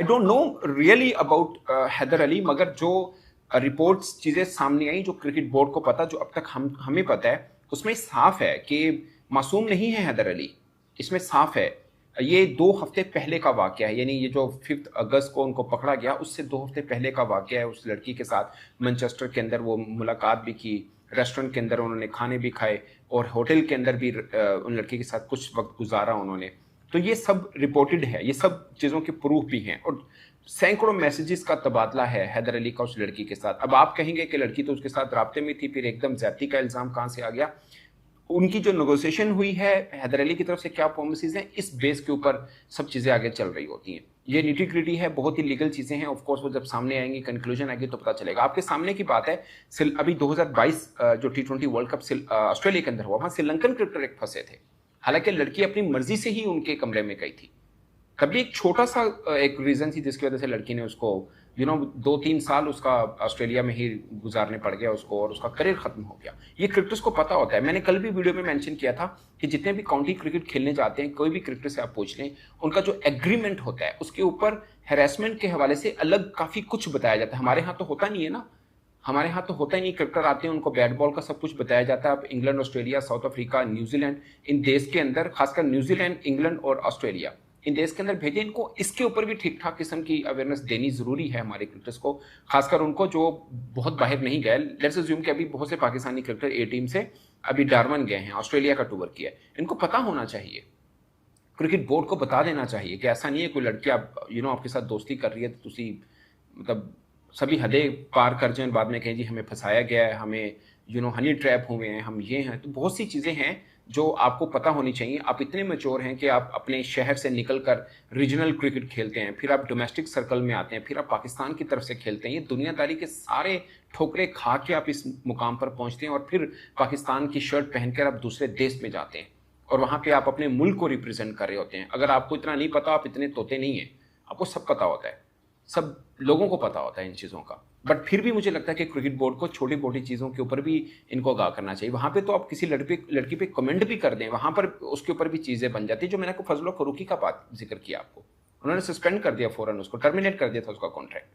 I don't know really about Haider Ali, मगर जो reports चीजें सामने आई, जो क्रिकेट बोर्ड को पता, जो अब तक हमें पता है, उसमें साफ है कि मासूम नहीं है हैदर अली। इसमें साफ है। ये 2 हफ्ते पहले का वाकया है, यानी ये जो 5 अगस्त को उनको पकड़ा गया उससे 2 हफ्ते पहले का वाकया है। उस लड़की के साथ मैनचेस्टर के अंदर वो मुलाकात भी की, रेस्टोरेंट के अंदर उन्होंने खाने भी खाए और होटल के अंदर भी उन लड़की के साथ कुछ वक्त गुजारा उन्होंने। तो ये सब रिपोर्टेड है, ये सब चीज़ों के प्रूफ भी हैं, और सैकड़ों मैसेजेस का तबादला है हैदर अली का उस लड़की के साथ। अब आप कहेंगे कि लड़की तो उसके साथ राब्ते में थी, फिर एकदम ज्यादती का इल्जाम कहाँ से आ गया? उनकी जो नेगोशिएशन हुई है हैदर अली की तरफ से, क्या पॉलिसीज हैं, इस बेस के ऊपर सब चीजें आगे चल रही होती हैं। ये निटी ग्रिटी है, बहुत ही लीगल चीजें हैं। ऑफ कोर्स वो जब सामने आएंगी, कंक्लूजन आएगी तो पता चलेगा। आपके सामने की बात है, अभी 2022 जो T20 वर्ल्ड कप ऑस्ट्रेलिया के अंदर हुआ, वहां श्रीलंकन क्रिकेटर एक फंसे थे। हालांकि लड़की अपनी मर्जी से ही उनके कमरे में गई थी। तभी एक छोटा सा एक रीजन थी जिसकी वजह से लड़की ने उसको 2-3 साल उसका ऑस्ट्रेलिया में ही गुजारने पड़ गया उसको, और उसका करियर खत्म हो गया। ये क्रिकेटर्स को पता होता है। मैंने कल भी वीडियो में मेंशन किया था कि जितने भी काउंटी क्रिकेट खेलने जाते हैं, कोई भी क्रिकेटर से आप पूछ लें, उनका जो एग्रीमेंट होता है उसके ऊपर हैरेसमेंट के हवाले से अलग काफी कुछ बताया जाता है। हमारे यहाँ तो होता नहीं है ना, हमारे यहाँ तो होता ही नहीं। क्रिकेटर आते हैं, उनको बैट बॉल का सब कुछ बताया जाता है। अब England, Australia, south Africa, New Zealand, इन देश के अंदर, खासकर न्यूजीलैंड, इंग्लैंड और ऑस्ट्रेलिया, इन देश के अंदर भेजें इनको। इसके ऊपर भी ठीक ठाक किस्म की अवेयरनेस देनी जरूरी है हमारे क्रिकेटर्स को, खासकर उनको जो बहुत बाहर नहीं गए। लेट्स अज्यूम कि अभी बहुत से पाकिस्तानी क्रिकेटर ए टीम से अभी डारवन गए हैं, ऑस्ट्रेलिया का टूर किया है। इनको पता होना चाहिए, क्रिकेट बोर्ड को बता देना चाहिए कि ऐसा नहीं है कोई लड़की आप आपके साथ दोस्ती कर रही है तो तुसी मतलब सभी हदें पार कर जाएं, बाद में कहें जी हमें फंसाया गया है, हमें हनी ट्रैप हुए हैं, हम ये हैं। तो बहुत सी चीज़ें हैं जो आपको पता होनी चाहिए। आप इतने मैच्योर हैं कि आप अपने शहर से निकलकर रीजनल क्रिकेट खेलते हैं, फिर आप डोमेस्टिक सर्कल में आते हैं, फिर आप पाकिस्तान की तरफ से खेलते हैं। ये दुनियादारी के सारे ठोकरे खा के आप इस मुकाम पर पहुंचते हैं, और फिर पाकिस्तान की शर्ट पहनकर आप दूसरे देश में जाते हैं, और वहां पे आप अपने मुल्क को रिप्रेजेंट कर रहे होते हैं। अगर आपको इतना नहीं पता, आप इतने तोते नहीं हैं, आपको सब पता होता है, सब लोगों को पता होता है इन चीज़ों का। बट फिर भी मुझे लगता है कि क्रिकेट बोर्ड को छोटी मोटी चीज़ों के ऊपर भी इनको आगाह करना चाहिए। वहाँ पे तो आप किसी लड़की पे कमेंट भी कर दें, वहाँ पर उसके ऊपर भी चीज़ें बन जाती है। जो मैंने को फजल फरूकी का बात जिक्र किया आपको, उन्होंने सस्पेंड कर दिया फौरन, उसको टर्मिनेट कर दिया था उसका कॉन्ट्रैक्ट।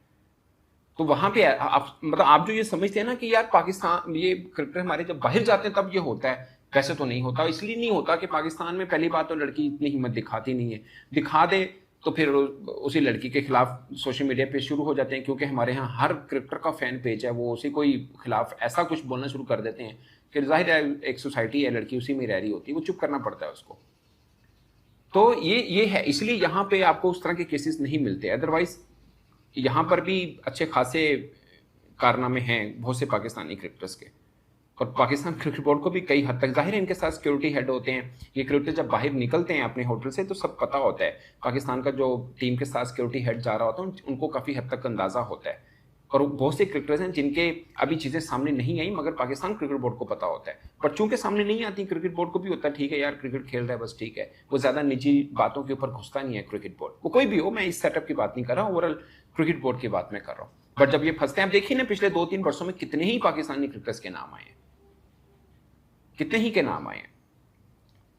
तो वहाँ पे आप जो ये समझते हैं ना कि यार पाकिस्तान, ये क्रिकेटर हमारे जब बाहर जाते हैं तब ये होता है, वैसे तो नहीं होता। इसलिए नहीं होता कि पाकिस्तान में पहली बात तो लड़की इतनी हिम्मत दिखाती नहीं है, दिखा दे तो फिर उसी लड़की के खिलाफ सोशल मीडिया पे शुरू हो जाते हैं, क्योंकि हमारे यहाँ हर क्रिकेटर का फैन पेज है, वो उसी कोई खिलाफ ऐसा कुछ बोलना शुरू कर देते हैं कि जाहिर है एक सोसाइटी है, लड़की उसी में रह रही होती है, वो चुप करना पड़ता है उसको। तो ये है, इसलिए यहाँ पे आपको उस तरह के केसेस नहीं मिलते। अदरवाइज यहाँ पर भी अच्छे खासे कारनामे हैं बहुत से पाकिस्तानी क्रिकेटर्स के, और पाकिस्तान क्रिकेट बोर्ड को भी कई हद तक, जाहिर है इनके साथ सिक्योरिटी हेड होते हैं। ये क्रिकेटर जब बाहर निकलते हैं अपने होटल से तो सब पता होता है, पाकिस्तान का जो टीम के साथ सिक्योरिटी हेड जा रहा होता है उनको काफ़ी हद तक अंदाज़ा होता है। और बहुत से क्रिकेटर्स हैं जिनके अभी चीज़ें सामने नहीं आई, मगर पाकिस्तान क्रिकेट बोर्ड को पता होता है। पर चूंकि सामने नहीं आती, क्रिकेट बोर्ड को भी होता है ठीक है यार क्रिकेट खेल रहा है बस ठीक है, वो ज़्यादा निजी बातों के ऊपर घुसता नहीं है क्रिकेट बोर्ड। वो कोई भी हो, मैं इस सेटअप की बात नहीं कर रहा हूँ, ओवरऑल क्रिकेट बोर्ड की बात मैं कर रहा हूँ। बट जब ये फंसते हैं, आप देखिए ना पिछले 2-3 वर्षों में कितने ही पाकिस्तानी क्रिकेटर्स के नाम आए हैं, कितने ही के नाम आए।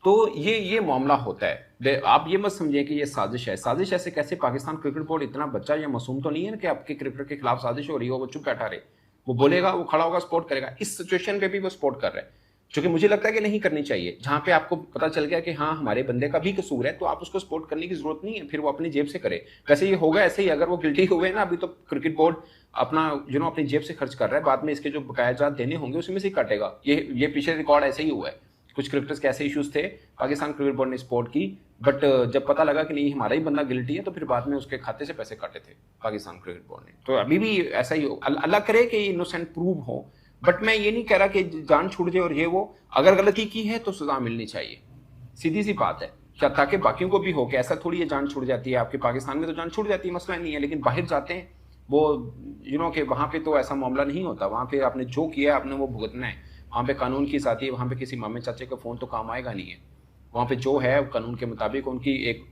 तो ये मामला होता है। आप ये मत समझिए कि ये साजिश है। साजिश ऐसे कैसे? पाकिस्तान क्रिकेट बोर्ड इतना बच्चा या मासूम तो नहीं है ना कि आपके क्रिकेटर के खिलाफ साजिश हो रही हो, वो चुप बैठा रहे। वो बोलेगा, वो खड़ा होगा, सपोर्ट करेगा। इस सिचुएशन पे भी वो सपोर्ट कर रहा है, जो कि मुझे लगता है कि नहीं करनी चाहिए। जहां पे आपको पता चल गया कि हाँ हमारे बंदे का भी कसूर है, तो आप उसको सपोर्ट करने की जरूरत नहीं है, फिर वो अपनी जेब से करे। वैसे ये होगा ऐसे ही, अगर वो गिल्टी हुए ना, अभी तो क्रिकेट बोर्ड अपना अपनी जेब से खर्च कर रहा है, बाद में इसके जो बकाया जात देने होंगे उसमें से काटेगा। ये पीछे रिकॉर्ड ऐसे ही हुआ है। कुछ क्रिकेटर्स के ऐसे इश्यूज थे, पाकिस्तान क्रिकेट बोर्ड ने सपोर्ट की, बट जब पता लगा कि नहीं हमारा ही बंदा गिल्टी है, तो फिर बाद में उसके खाते से पैसे काटे थे पाकिस्तान क्रिकेट बोर्ड ने। तो अभी भी ऐसा ही हो, अल्लाह करे कि इनोसेंट प्रूव हो। बट मैं ये नहीं कह रहा कि जान छूट जाए और ये वो। अगर गलती की है तो सजा मिलनी चाहिए, सीधी सी बात है। क्या ताकि बाकियों को भी हो कि ऐसा थोड़ी है जान छूट जाती है। आपके पाकिस्तान में तो जान छूट जाती है, मसला नहीं है, लेकिन बाहर जाते हैं वो कि वहाँ पे तो ऐसा मामला नहीं होता। वहाँ पे आपने जो किया है आपने वो भुगतना है। वहाँ पे कानून की साथी है, वहाँ पे किसी मामे चाचे का फ़ोन तो काम आएगा नहीं है। वहाँ पे जो है कानून के मुताबिक उनकी एक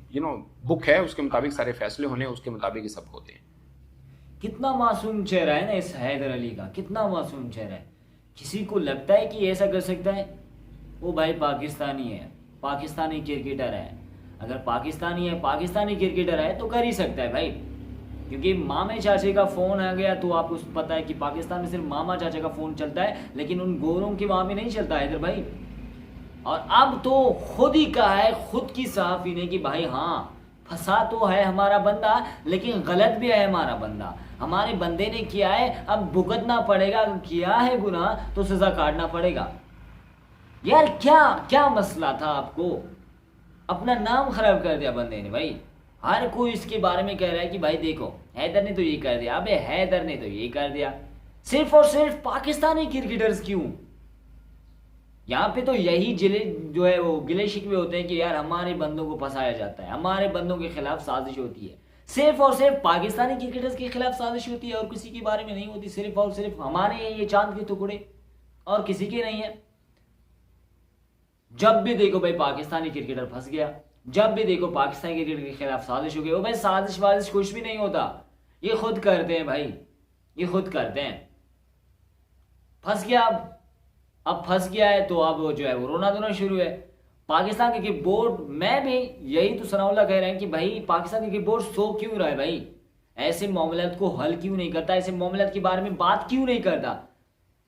बुक है, उसके मुताबिक सारे फैसले होने, उसके मुताबिक ही सब होते हैं। कितना मासूम चेहरा है ना इस हैदर अली का, कितना मासूम चेहरा है। किसी को लगता है कि ऐसा कर सकता है? वो भाई पाकिस्तानी है, पाकिस्तानी क्रिकेटर है। अगर पाकिस्तानी है, पाकिस्तानी क्रिकेटर है तो कर ही सकता है भाई। क्योंकि मामे चाचे का फ़ोन आ गया तो आपको पता है कि पाकिस्तान में सिर्फ मामा चाचा का फ़ोन चलता है, लेकिन उन गोरों के वहाँ भी नहीं चलता हैदर भाई। और अब तो खुद ही कहा है, खुद की सहाफ़ी ने, कि भाई हाँ फंसा तो है हमारा बंदा, लेकिन गलत भी है हमारा बंदा, हमारे बंदे ने किया है, अब भुगतना पड़ेगा, किया है गुनाह तो सज़ा काटना पड़ेगा। यार क्या क्या मसला था आपको, अपना नाम खराब कर दिया बंदे ने भाई। हर कोई इसके बारे में कह रहा है कि भाई देखो हैदर ने तो ये कर दिया, अबे हैदर ने तो ये कर दिया। सिर्फ और सिर्फ पाकिस्तानी क्रिकेटर्स क्यों, यहाँ पे तो यही जिले जो है वो गिले शिकवे होते हैं कि यार हमारे बंदों को फंसाया जाता है, हमारे बंदों के खिलाफ साजिश होती है। सिर्फ और सिर्फ पाकिस्तानी क्रिकेटर्स के खिलाफ साजिश होती है और किसी के बारे में नहीं होती, सिर्फ और सिर्फ हमारे हैं ये चांद के टुकड़े और किसी के नहीं है। जब भी देखो भाई पाकिस्तानी क्रिकेटर फंस गया, जब भी देखो पाकिस्तानी क्रिकेटर के खिलाफ साजिश हो गई। वो भाई साजिश वाजिश कुछ भी नहीं होता, ये खुद करते हैं भाई, ये खुद करते हैं। फंस गया, अब फंस गया है तो अब जो है वो रोना धोना शुरू है। पाकिस्तान क्रिकेट बोर्ड, मैं भी यही तो सनाउल्लाह कह रहे हैं कि भाई पाकिस्तान क्रिकेट बोर्ड सो क्यों रहा है भाई, ऐसे मामलात को हल क्यों नहीं करता, ऐसे मामलात के बारे में बात क्यों नहीं करता।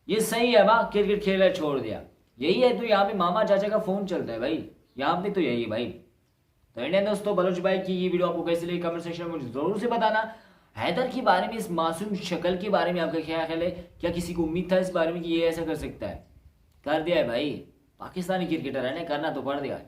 ये सही है बा क्रिकेट खेलना छोड़ दिया, यही है तो यहाँ पे मामा चाचा का फोन चलता है भाई, यहाँ पे तो यही है भाई। तो इंडियन दोस्तों, बलोच भाई की ये वीडियो आपको कैसे लगी कमेंट सेक्शन में मुझे जरूर से बताना। हैदर के बारे में, इस मासूम शक्ल के बारे में आपका क्या ख्याल है, क्या किसी को उम्मीद था इस बारे में कि ये ऐसा कर सकता है? कर दिया है भाई, पाकिस्तानी क्रिकेटर है ना, करना तो पड़ दिया।